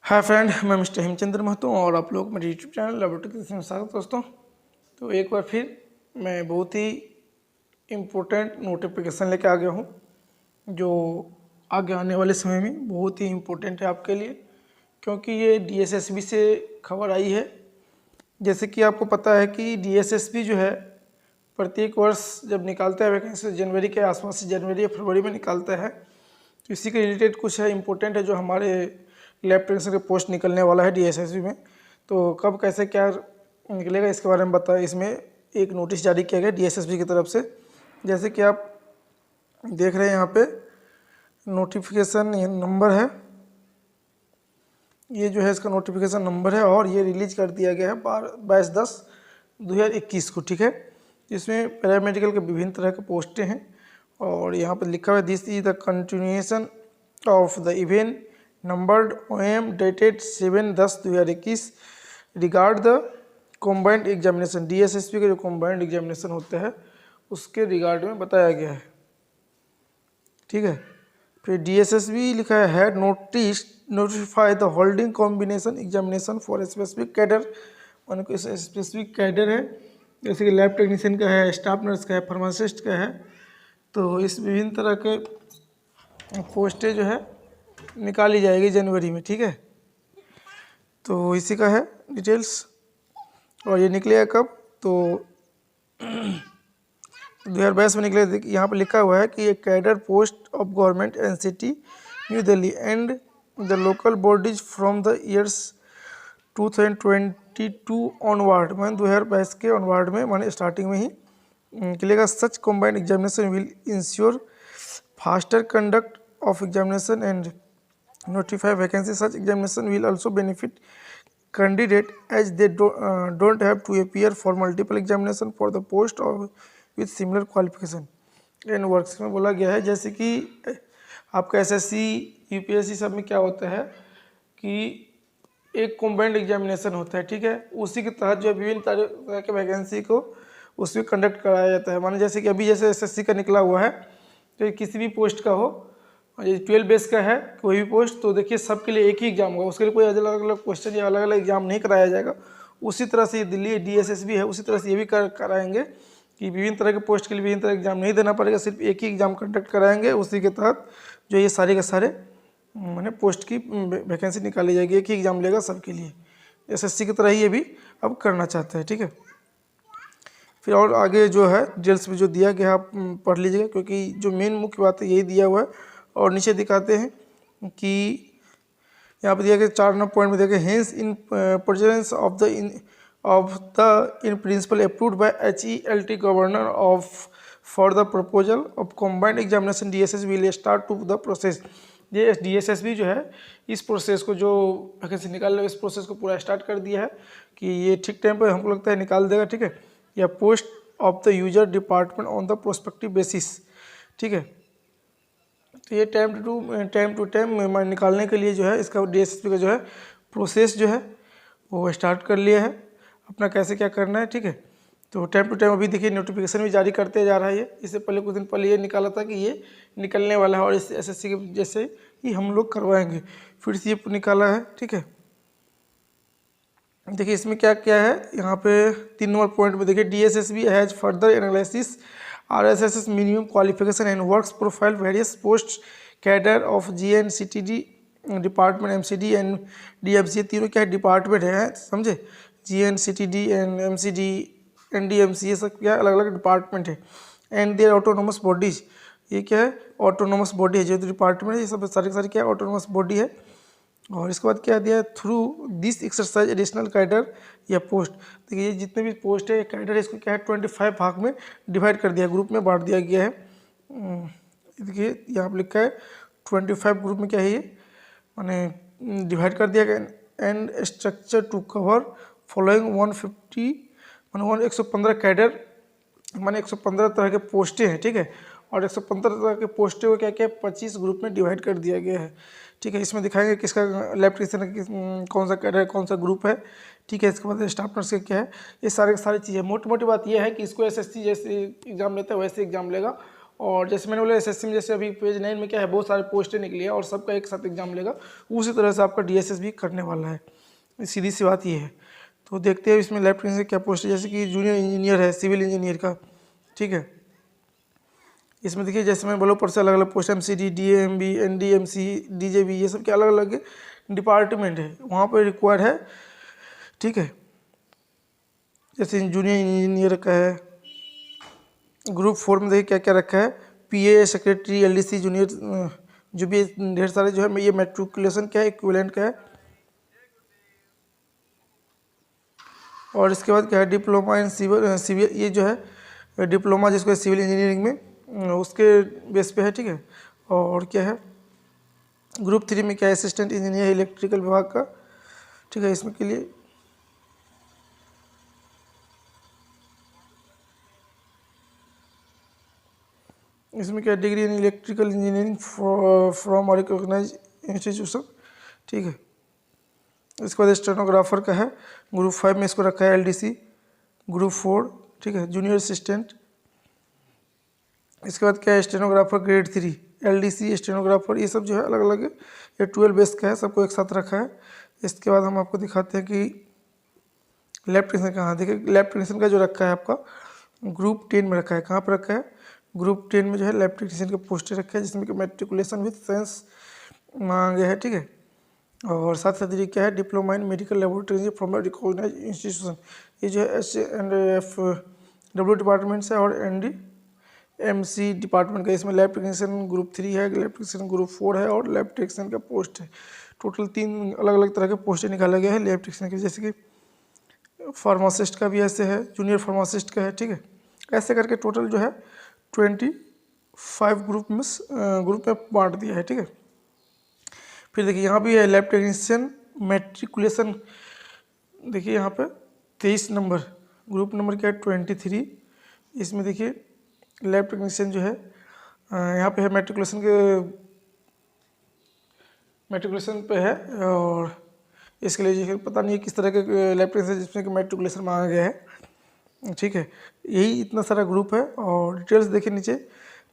Hi friend, मैं mister Hemchandra Mahato और आप लोग मेरे यूट्यूब चैनल लेबोरेटरी में स्वागत दोस्तों। तो एक बार फिर मैं बहुत ही इम्पोर्टेंट नोटिफिकेशन लेके आ गया हूँ जो आगे आने वाले समय में बहुत ही इम्पोर्टेंट है आपके लिए, क्योंकि ये डीएसएसबी से खबर आई है। जैसे कि आपको पता है कि डीएसएसबी जो है प्रत्येक वर्ष जब निकालता है वैकेंसी, जनवरी के आसपास से जनवरी या फरवरी में निकालता है। तो इसी के रिलेटेड कुछ है इम्पोर्टेंट है जो हमारे लैब टेक्नीशियन का पोस्ट निकलने वाला है डीएसएसबी में। तो कब कैसे क्या निकलेगा इसके बारे में बताया। इसमें एक नोटिस जारी किया गया डीएसएसबी की तरफ से। जैसे कि आप देख रहे हैं यहाँ पे नोटिफिकेशन ये नंबर है, ये जो है इसका नोटिफिकेशन नंबर है और ये रिलीज कर दिया गया है 22/10/2021 को। ठीक है, इसमें पैरामेडिकल के विभिन्न तरह के पोस्टें हैं और यहाँ पर लिखा हुआ है this is the continuation of the event numbered OM dated 7/10/2021 regard the combined examination. DSSB का जो कॉम्बाइंड एग्जामिनेशन होता है उसके रिगार्ड में बताया गया है। ठीक है, फिर डीएसएसबी लिखा है had notify the holding combination examination for specific cadre. मान को स्पेसिफिक कैडर है, जैसे कि लैब टेक्नीशियन का है, स्टाफ नर्स का है, फार्मासिस्ट का है। तो इस विभिन्न तरह के पोस्टें जो है निकाली जाएगी जनवरी में। ठीक है, तो इसी का है डिटेल्स और ये निकलेगा कब, तो 2022 में निकले। यहाँ पर लिखा हुआ है कि ये cadre post of government NCT new Delhi and the local bodies from the years 2022 onward. मैंने 2022 के ऑनवर्ड में मैंने स्टार्टिंग में ही निकलेगा। Such combined examination will ensure faster conduct of examination and notify vacancy. Such examination will also benefit candidate as they don't have to appear for multiple examination for the post or with similar qualification and works में बोला गया है। जैसे कि आपका SSC UPSC सब में क्या होता है कि एक कॉम्बाइंड एग्जामिनेशन होता है। ठीक है, उसी के तहत जो विभिन्न तरह के वैकेंसी को उसमें कंडक्ट कराया जाता है। माने जैसे कि अभी जैसे एसएससी का निकला हुआ है, तो किसी भी पोस्ट का हो, ये 12 बेस का है कोई भी पोस्ट, तो देखिए सबके लिए एक ही एग्जाम होगा, उसके लिए कोई अलग अलग क्वेश्चन या अलग अलग एग्जाम नहीं कराया जाएगा। उसी तरह से दिल्ली डीएसएसबी है, उसी तरह से ये भी कराएंगे कि विभिन्न तरह के पोस्ट के लिए विभिन्न तरह के एग्जाम नहीं देना पड़ेगा, सिर्फ एक ही एग्जाम कंडक्ट कराएंगे। उसी के तहत जो ये सारे के सारे मैंने पोस्ट की वैकेंसी निकाली जाएगी, एक ही एग्जाम लेगा सबके लिए। एसएससी की तरह ही ये भी अब करना चाहता है। ठीक है, फिर और आगे जो है डिटेल्स में जो दिया गया आप पढ़ लीजिएगा, क्योंकि जो मेन मुख्य बात है यही दिया हुआ है। और नीचे दिखाते हैं कि यहाँ पर दिया गया 4 नंबर पॉइंट में देखिए hence in presence of the in principle approved by HELT governor of for the proposal of combined examination DSSB will start to the process. ये डीएसएसबी जो है इस प्रोसेस को जो वैकेंसी निकाल रहे इस प्रोसेस को पूरा स्टार्ट कर दिया है कि ये ठीक टाइम पर हमको लगता है निकाल देगा। ठीक है, या post of the user department on the prospective basis. ठीक है, तो ये टाइम टू टाइम निकालने के लिए जो है इसका डीएसएसबी का जो है प्रोसेस जो है वो स्टार्ट कर लिया है अपना, कैसे क्या करना है। ठीक है, तो टाइम टू टाइम अभी देखिए नोटिफिकेशन भी जारी करते जा रहा है। ये इससे पहले कुछ दिन पहले ये निकाला था कि ये निकलने वाला है और इस एसएससी के जैसे ही हम लोग करवाएंगे, फिर से ये निकाला है। ठीक है, देखिए इसमें क्या क्या है, यहाँ पे 3 नंबर पॉइंट में देखिए DSSB has further analysis RSSS minimum qualification and works profile various post cadre of GNCTD department MCD and DMC, तीनों क्या डिपार्टमेंट है समझे, GNCTD and MCD and DMC, ये सब क्या अलग अलग डिपार्टमेंट है। एंड देयर ऑटोनोमस बॉडीज, ये क्या है ऑटोनोमस बॉडी है, जो डिपार्टमेंट है ये सब सारी क्या ऑटोनोमस बॉडी है। और इसके बाद क्या दिया है through this exercise additional cadre या पोस्ट। देखिए ये जितने भी पोस्ट है कैडर है इसको क्या है 25 भाग में डिवाइड कर दिया, ग्रुप में बांट दिया गया है। देखिए यहाँ पर लिखा है 25 ग्रुप में क्या है ये माने डिवाइड कर दिया गया। And structure to cover following 150 माने 115 कैडर माने 115 तरह के पोस्टें हैं। ठीक है, और 115 तरह के पोस्टें को क्या क्या 25 ग्रुप में डिवाइड कर दिया गया है। ठीक है, इसमें दिखाएंगे किसका लैब टेक्नीशियन कौन सा कैडर है, कौन सा ग्रुप है। ठीक है, इसके बाद स्टाफ नर्स का क्या है, ये सारी चीज़ें। मोटी मोटी बात यह है कि इसको एसएससी जैसे एग्जाम लेता है वैसे एग्जाम लेगा और जैसे मैंने बोला एसएससी में जैसे अभी पेज 9 में क्या है, बहुत सारे पोस्टें निकली है और सबका एक साथ एग्जाम लेगा, उसी तरह से आपका डीएसएस भी करने वाला है। सीधी सी बात ये है। तो देखते हैं इसमें लेफ्ट से क्या पोस्ट है, जैसे कि जूनियर इंजीनियर है सिविल इंजीनियर का, ठीक है। इसमें देखिए जैसे मैं बोला ऊपर से अलग अलग post, MCD, DMB, NDMC, DJB, ये सब के अलग अलग डिपार्टमेंट है, वहाँ पर रिक्वायर्ड है, ठीक है। जैसे जूनियर इंजीनियर का है। ग्रुप 4 में देखिए क्या क्या रखा है, पीए, सेक्रेटरी, एलडीसी, जूनियर, जो भी ढेर सारे जो है, ये मैट्रिकुलेशन क्या है, इक्विवेलेंट का है। और इसके बाद क्या है, डिप्लोमा इन सिविल, ये जो है डिप्लोमा जिसको सिविल इंजीनियरिंग में, उसके बेस पे है, ठीक है। और क्या है, ग्रुप 3 में क्या है, असिस्टेंट इंजीनियर इलेक्ट्रिकल विभाग का, ठीक है। इसमें के लिए इसमें क्या, degree in electrical engineering from recognise institution, ठीक है। इसके बाद स्टेनोग्राफर का है, ग्रुप 5 में इसको रखा है एलडीसी, ग्रुप 4, ठीक है, जूनियर असिस्टेंट। इसके बाद क्या है, स्टेनोग्राफर ग्रेड 3, एलडीसी, स्टेनोग्राफर, ये सब जो है अलग अलग है, ये 12 बेस का है, सबको एक साथ रखा है। इसके बाद हम आपको दिखाते हैं कि लेफ्ट टेक्नीशियन कहाँ, देखिए लेफ्ट टेक्नीशियन का जो रखा है आपका ग्रुप 10 में रखा है, कहाँ पर रखा है, ग्रुप 10 में जो है लेफ्ट टेक्नीशियन का पोस्ट रखा है, जिसमें कि मैट्रिकुलेशन विथ साइंस मांगा गया है, ठीक है। और साथ साथ ये क्या है, diploma in medical laboratory from recognise institution, ये जो है SNF डिपार्टमेंट से और NDMC डिपार्टमेंट का। इसमें लैब टेक्नीशियन ग्रुप 3 है, लैब टेक्नीशियन ग्रुप 4 है और लैब टेक्नीशियन का पोस्ट है। टोटल 3 अलग अलग तरह के पोस्टें निकाला गया है लैब टेक्नीशियन के, जैसे कि फार्मासिस्ट का भी ऐसे है, जूनियर फार्मासिस्ट का है, ठीक है। ऐसे करके टोटल जो है 25 ग्रुप में बांट दिया है, ठीक है। फिर देखिए यहाँ भी है लैब टेक्नीशियन मैट्रिकुलेशन, देखिए यहाँ पे 23 नंबर, ग्रुप नंबर क्या है 23। इसमें देखिए लैब टेक्नीशियन जो है यहाँ पे है मैट्रिकुलेशन पे है, और इसके लिए जो पता नहीं है किस तरह के लैब टेक्नीशियन जिसमें कि मैट्रिकुलेशन मांगा गया है, ठीक है। यही इतना सारा ग्रुप है। और डिटेल्स देखिए नीचे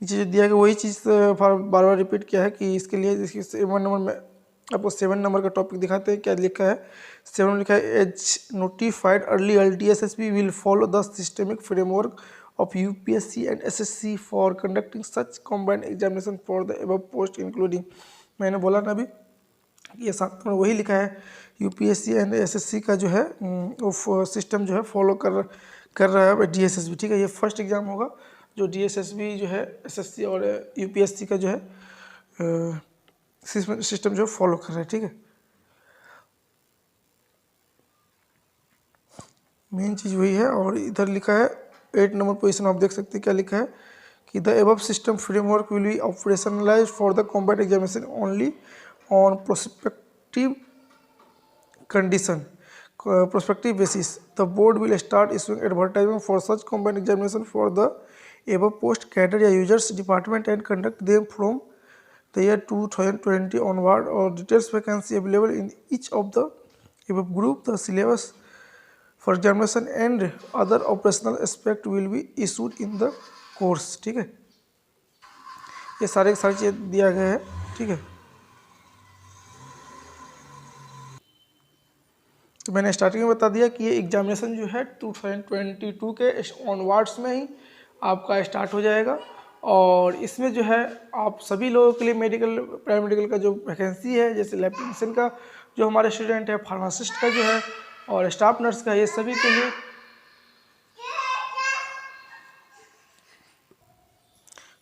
जो दिया गया वही चीज़ बार बार रिपीट किया है कि इसके लिए, इसकी 7 नंबर में आपको 7 नंबर का टॉपिक दिखाते हैं, क्या लिखा है। 7 लिखा है, as notified early LTSSB will follow the systemic framework of UPSC and SSC for conducting such combined examination for the above post including, मैंने बोला ना अभी, ये 7 नंबर वही लिखा है। UPSC एंड SSC का जो है सिस्टम जो है फॉलो कर रहा है DSSB, ठीक है। ये फर्स्ट एग्जाम होगा जो DSSB जो है SSC और UPSC का जो है सिस्टम जो फॉलो कर रहा है, ठीक है। मेन चीज़ वही है। और इधर लिखा है 8 नंबर पोजीशन, आप देख सकते हैं क्या लिखा है कि the above system framework will be operationalise for the combat examination only on prospective condition, prospective basis. The board will start issuing advertisement for such combined examination for the above post cater या users department and conduct them from the year 2020 onward. Or details vacancy available in each of the above group. The syllabus for examination and other operational aspect will be issued in the course, ठीक है। ये सारी चीज़ दिया गया है, ठीक है। तो मैंने स्टार्टिंग में बता दिया कि ये एग्जामिनेशन जो है 2022 के ऑनवर्ड्स में ही आपका स्टार्ट हो जाएगा। और इसमें जो है आप सभी लोगों के लिए मेडिकल पैरामेडिकल का जो वैकेंसी है, जैसे लैब टेक्नीशियन का जो हमारे स्टूडेंट है, फार्मासिस्ट का जो है और स्टाफ नर्स का, ये सभी के लिए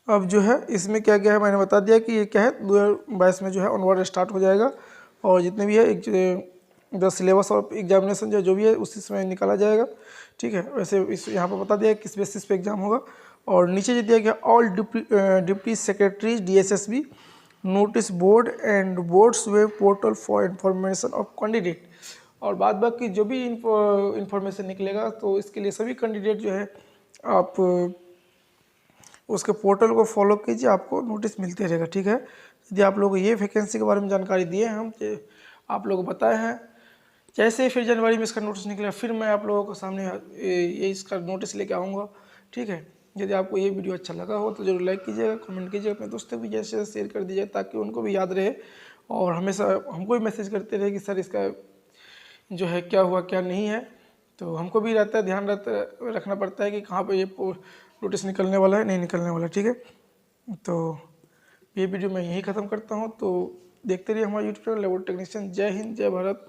अब जो है इसमें क्या क्या है मैंने बता दिया कि ये क्या है 2022 में जो है ऑनवर्ड स्टार्ट हो जाएगा। और जितने भी है द सिलेबस ऑफ एग्जामिनेशन जो भी है उसी समय निकाला जाएगा, ठीक है। वैसे इस यहाँ पर बता दिया किस बेसिस पे एग्जाम होगा। और नीचे जो दिया गया all deputy secretaries DSSB notice board and boards web portal for information of candidate. और बाद बाकी जो भी इंफॉर्मेशन निकलेगा तो इसके लिए सभी कैंडिडेट जो है आप उसके पोर्टल को फॉलो कीजिए, आपको नोटिस मिलते रहेगा, ठीक है। यदि आप लोग ये वैकेंसी के बारे में जानकारी दिए हैं हम, आप लोगों को बताए हैं, जैसे फिर जनवरी में इसका नोटिस निकलेगा फिर मैं आप लोगों के सामने ये इसका नोटिस लेके आऊँगा, ठीक है। यदि आपको ये वीडियो अच्छा लगा हो तो ज़रूर लाइक कीजिएगा, कमेंट कीजिएगा, अपने दोस्तों को भी जैसे शेयर कर दीजिए ताकि उनको भी याद रहे और हमेशा हमको भी मैसेज करते रहे कि सर इसका जो है क्या हुआ क्या नहीं है। तो हमको भी रहता है, ध्यान रखना पड़ता है कि कहाँ पे ये नोटिस निकलने वाला है, नहीं निकलने वाला, ठीक है। तो ये वीडियो मैं यहीं ख़त्म करता हूँ। तो देखते रहिए हमारा यूट्यूब चैनल लेबोरेटरी टेक्नीशियन। जय हिंद, जय भारत।